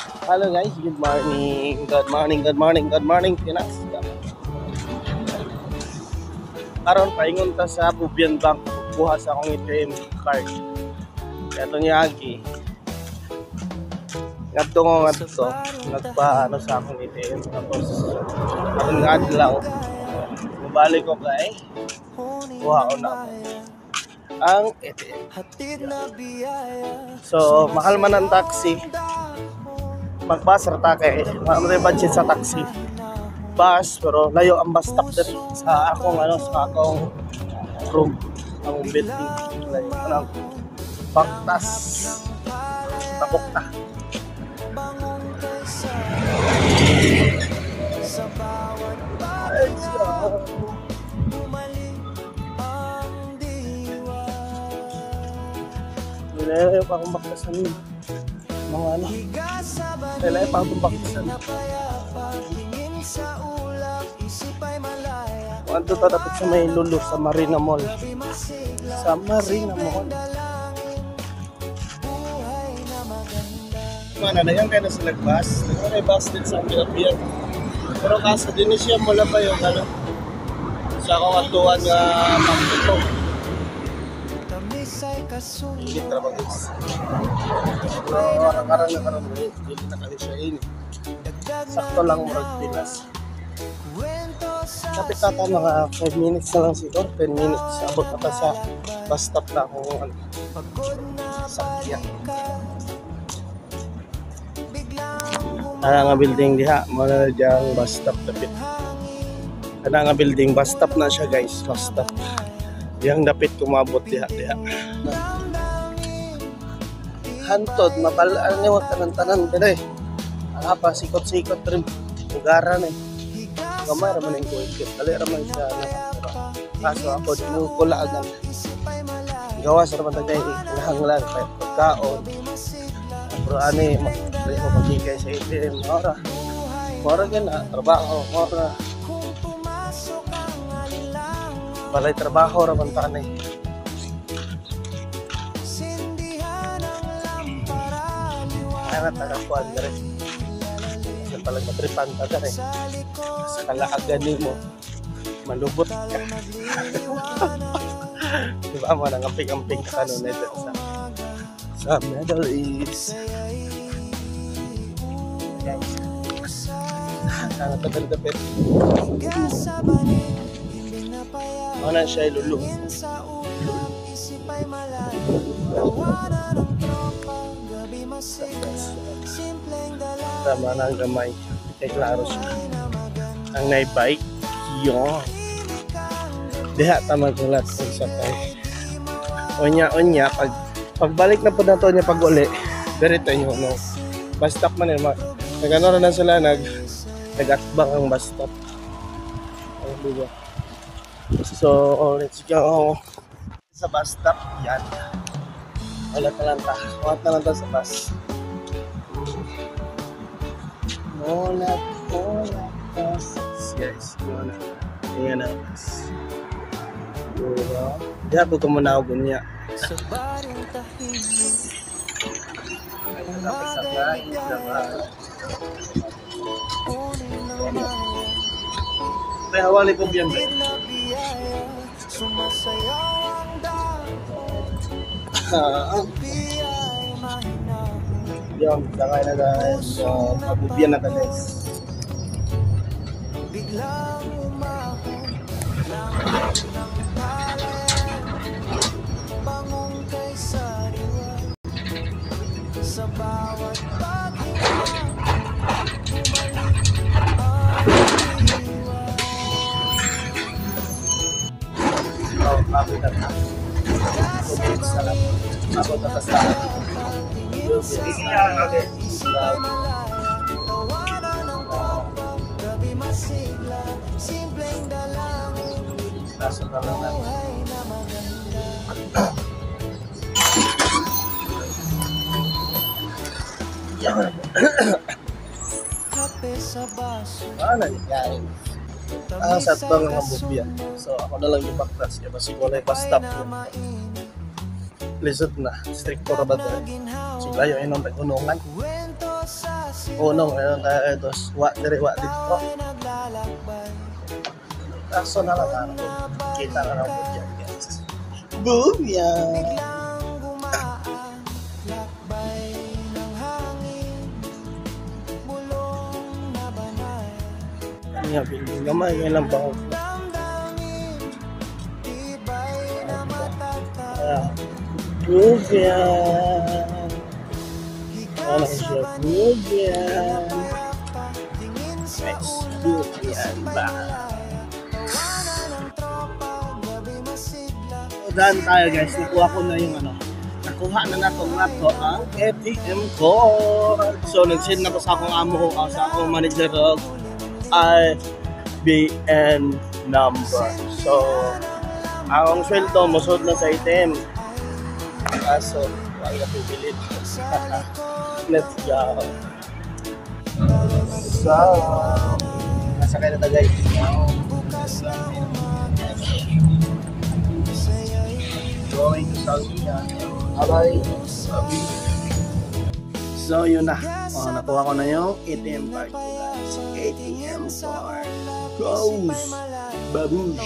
Hello guys, good morning. Good morning, good morning, good morning, Pinas. Karon paingon ta sa Bubian Bank, buha sa akong ATM card. Kaya ito niyagi. Ngadto ko ngadto, nagpaano sa akong ATM. Tapos, akong ngadlaw. Mabalik ko kay, buha ko na ang ATM. So, mahal man ang taxi. Mag-bus or takay, may budget sa taxi. Bus, pero layo ang bus stop din sa akong room, ang building. Layo ng Baktas, Tabokta. Layo pa akong baktasan yun. Mga ano, layo pa akong baktasan. Ano to dapat sa may Lulu sa Marina Mall. Sa Marina Mall. Dagan kayo na sa nagbus. May bus din sa Pilipinas. Pero kaso din siya mula pa yung ano. Sa akong atuan nga pagkito. Hindi trabaho is. Karang hindi na kali siya ini. Sakto lang murag Pinas. Kapit nata mga 5 minutes na lang siguro, 10 minutes. Abot na sa bus stop na akong sakyan. Ana nga building diha, muna diyang bus stop dapit. Ana nga building, bus stop na siya guys, bus stop. Diyang dapit kumabot diha. Hantod, mabalaan niya wag tanan-tanan dere. Apa sikot-sikot rin, lugaran eh. Kamay raman yung kuwikit, dali raman siya nakatira. Kaso ako di mo kulaagan. Gawas raman tagay, nahanglan, kahit pagkaon. Pero ani, mali mo pagkikay sa ATM, mora yan na, trabaho, mora. Balay trabaho raman tanay. Kaya tagakuan na rin. Palang matripan ka ka rin. Sa kalaagan mo, malubot ka. Diba mo, nangamping-amping ka nun nito sa Middle East. Sana tagal-dapit. Mana siya ilulong. Tama na ang gamay. Kaya klaro siya. Ang naibike. Yun. Diha tama kulat kung sakay. Onya. Pagbalik na po na to niya pag uli. Dirito nyo. No? Bus stop man yun. Nag-ano na sila. Nag-atbang ang bus stop. Ay, diba? So, let's go. Sa bus stop. Yan. Ulat na lang ta sa bus. Ulat. Guys, muna. Ayan na. Diha po kumunawag niya. Kaya hawali po biyan ba? Yan, sakay na guys. So, pabubiyan na ka guys. Biglang umahon bangon kay sariwa sa bawat paghinga bumalik ang iwan. Oh, mabot na ta. Mabot na ta sa simpleng dalangin buhay na maganda. Kape sa baso. Ano yan? Sa tong nga bubiyan. So ako na lang yung baktas. Kaya basi ko na yung bus stop. Lisod na. Strict ko rabat. Siglayo yun ang tagunungan. Unong, ayun tayo ito. Wa dito. Kaso na lang ako. Kita na lang po dyan, guys. Boom! Yan! Yan, building naman. Yan lang ba ako? Boom! Yan! Ano siya? Boom! Yan! Nice. Boom! Yan ba? Daan tayo guys, nakuha ko na yung nakuha na nato ang ATM card. So nag-send na ko sa akong amo, sa akong manager of IBN number. So akong sweldo musod na sa ATM. Kaso wala pipilit. Let's go. So nasakay na tayo guys. Going to Saudi. Bye-bye. So yun na. Nakuha ko na yung ATM card ko guys. ATM card. Goes. Babush.